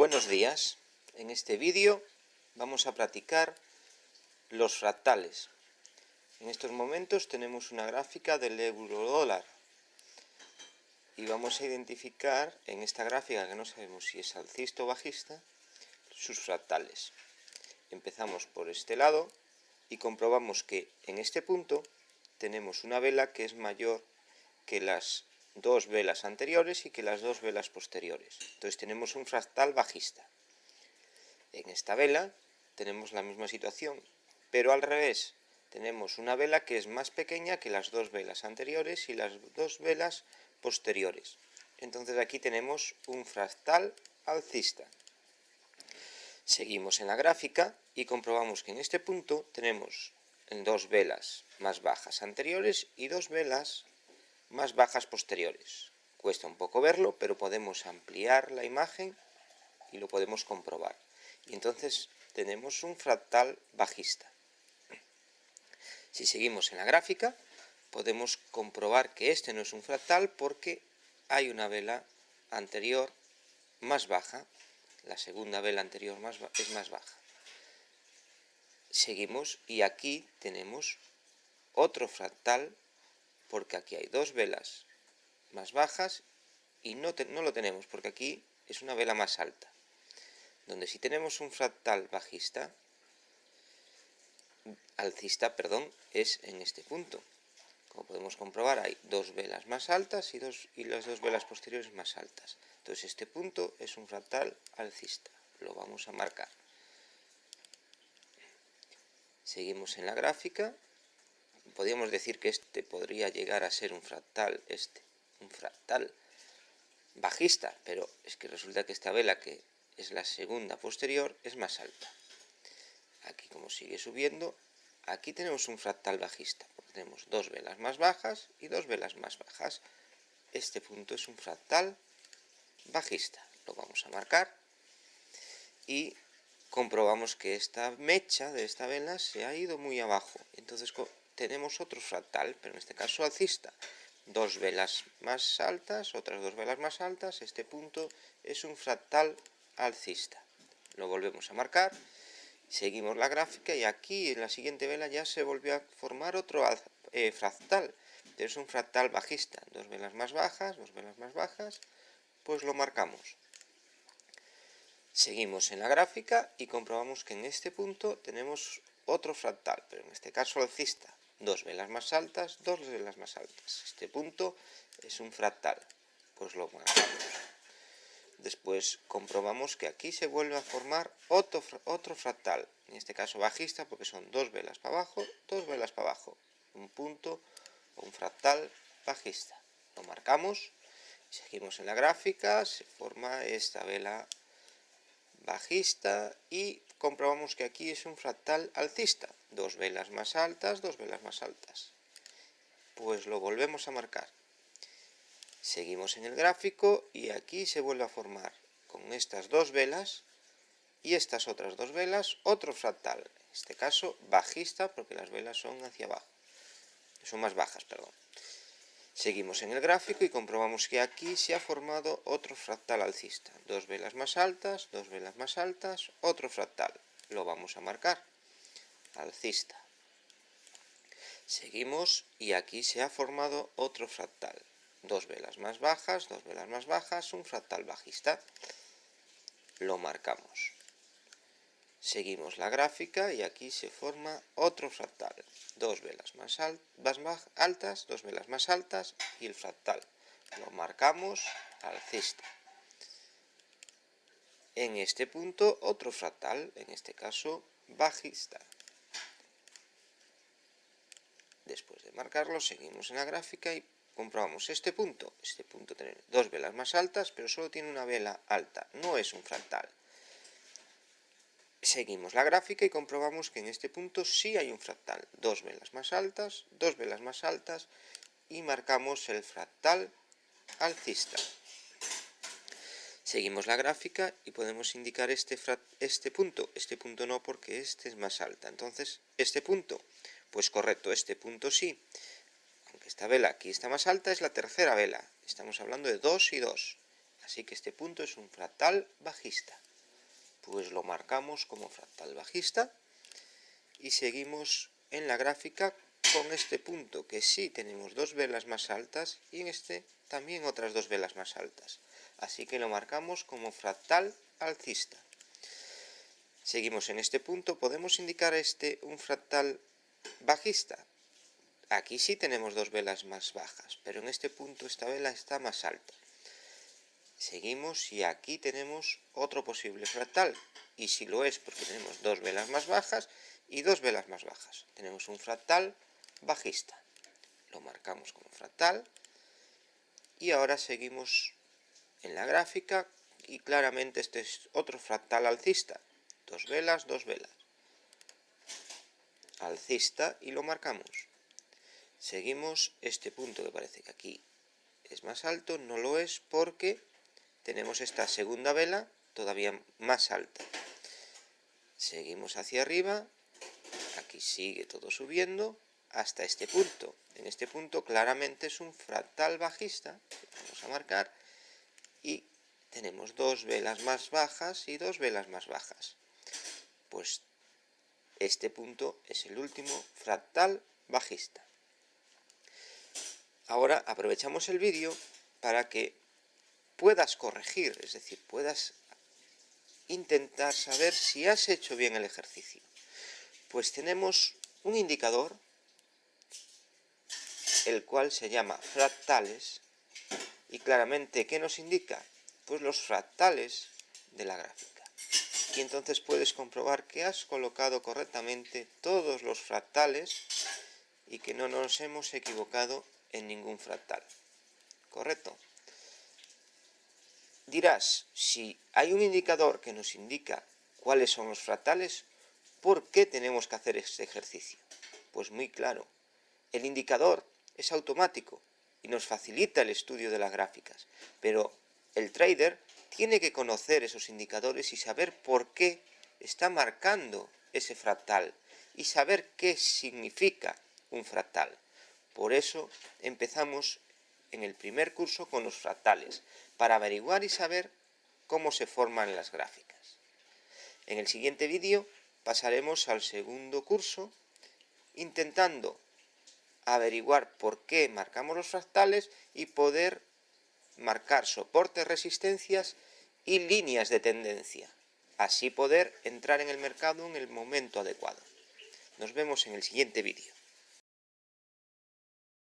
Buenos días, en este vídeo vamos a practicar los fractales. En estos momentos tenemos una gráfica del euro-dólar y vamos a identificar en esta gráfica, que no sabemos si es alcista o bajista, sus fractales. Empezamos por este lado y comprobamos que en este punto tenemos una vela que es mayor que las dos velas anteriores y que las dos velas posteriores. Entonces tenemos un fractal bajista. En esta vela tenemos la misma situación, pero al revés. Tenemos una vela que es más pequeña que las dos velas anteriores y las dos velas posteriores. Entonces aquí tenemos un fractal alcista. Seguimos en la gráfica y comprobamos que en este punto tenemos dos velas más bajas anteriores y dos velas más bajas posteriores. Cuesta un poco verlo, pero podemos ampliar la imagen y lo podemos comprobar. Y entonces tenemos un fractal bajista. Si seguimos en la gráfica, podemos comprobar que este no es un fractal porque hay una vela anterior más baja. La segunda vela anterior es más baja. Seguimos y aquí tenemos otro fractal porque aquí hay dos velas más bajas y no lo tenemos porque aquí es una vela más alta. Donde sí tenemos un fractal alcista, es en este punto. Como podemos comprobar, hay dos velas más altas y las dos velas posteriores más altas. Entonces este punto es un fractal alcista. Lo vamos a marcar. Seguimos en la gráfica. Podríamos decir que este podría llegar a ser un fractal bajista, pero es que resulta que esta vela, que es la segunda posterior, es más alta. Aquí, como sigue subiendo, aquí tenemos un fractal bajista, porque tenemos dos velas más bajas y dos velas más bajas. Este punto es un fractal bajista. Lo vamos a marcar y comprobamos que esta mecha de esta vela se ha ido muy abajo. Entonces tenemos otro fractal, pero en este caso alcista. Dos velas más altas, otras dos velas más altas. Este punto es un fractal alcista. Lo volvemos a marcar. Seguimos la gráfica y aquí en la siguiente vela ya se volvió a formar otro fractal. Es un fractal bajista. Dos velas más bajas, pues lo marcamos. Seguimos en la gráfica y comprobamos que en este punto tenemos otro fractal, pero en este caso alcista. Dos velas más altas, dos velas más altas. Este punto es un fractal, pues lo marcamos. Después comprobamos que aquí se vuelve a formar otro fractal, en este caso bajista, porque son dos velas para abajo, dos velas para abajo. Un punto o un fractal bajista. Lo marcamos, seguimos en la gráfica, se forma esta vela bajista y comprobamos que aquí es un fractal alcista. Dos velas más altas, dos velas más altas. Pues lo volvemos a marcar. Seguimos en el gráfico y aquí se vuelve a formar con estas dos velas y estas otras dos velas otro fractal. En este caso bajista porque las velas son hacia abajo. Son más bajas, perdón. Seguimos en el gráfico y comprobamos que aquí se ha formado otro fractal alcista. Dos velas más altas, otro fractal. Lo vamos a marcar. Alcista. Seguimos y aquí se ha formado otro fractal. Dos velas más bajas, un fractal bajista. Lo marcamos. Seguimos la gráfica y aquí se forma otro fractal. Dos velas más altas, dos velas más altas y el fractal. Lo marcamos, alcista. En este punto otro fractal, en este caso bajista. Después de marcarlo seguimos en la gráfica y comprobamos este punto tiene dos velas más altas, pero solo tiene una vela alta, no es un fractal. Seguimos la gráfica y comprobamos que en este punto sí hay un fractal, dos velas más altas y marcamos el fractal alcista. Seguimos la gráfica y podemos indicar este punto no porque este es más alta, entonces este punto, pues correcto, este punto sí. Aunque esta vela aquí está más alta, es la tercera vela. Estamos hablando de 2 y 2. Así que este punto es un fractal bajista. pues lo marcamos como fractal bajista y seguimos en la gráfica con este punto, que sí tenemos dos velas más altas y en este también otras dos velas más altas. Así que lo marcamos como fractal alcista. Seguimos en este punto, podemos indicar un fractal bajista. Aquí sí tenemos dos velas más bajas, pero en este punto esta vela está más alta. Seguimos y aquí tenemos otro posible fractal, y si lo es porque tenemos dos velas más bajas y dos velas más bajas. Tenemos un fractal bajista. Lo marcamos como fractal y ahora seguimos en la gráfica y claramente este es otro fractal alcista. Dos velas, alcista y lo marcamos. Seguimos este punto que parece que aquí es más alto, no lo es porque tenemos esta segunda vela todavía más alta. Seguimos hacia arriba, aquí sigue todo subiendo hasta este punto. En este punto claramente es un fractal bajista, vamos a marcar, y tenemos dos velas más bajas y dos velas más bajas. Pues este punto es el último fractal bajista. Ahora aprovechamos el vídeo para que puedas corregir, es decir, puedas intentar saber si has hecho bien el ejercicio. Pues tenemos un indicador, el cual se llama fractales, y claramente, ¿qué nos indica? Pues los fractales de la gráfica. Y entonces puedes comprobar que has colocado correctamente todos los fractales y que no nos hemos equivocado en ningún fractal. ¿Correcto? Dirás, si hay un indicador que nos indica cuáles son los fractales, ¿por qué tenemos que hacer este ejercicio? Pues muy claro, el indicador es automático y nos facilita el estudio de las gráficas, pero el trader tiene que conocer esos indicadores y saber por qué está marcando ese fractal y saber qué significa un fractal. Por eso empezamos en el primer curso con los fractales, para averiguar y saber cómo se forman las gráficas. En el siguiente vídeo pasaremos al segundo curso intentando averiguar por qué marcamos los fractales y poder marcar soportes, resistencias y líneas de tendencia. Así poder entrar en el mercado en el momento adecuado. Nos vemos en el siguiente vídeo.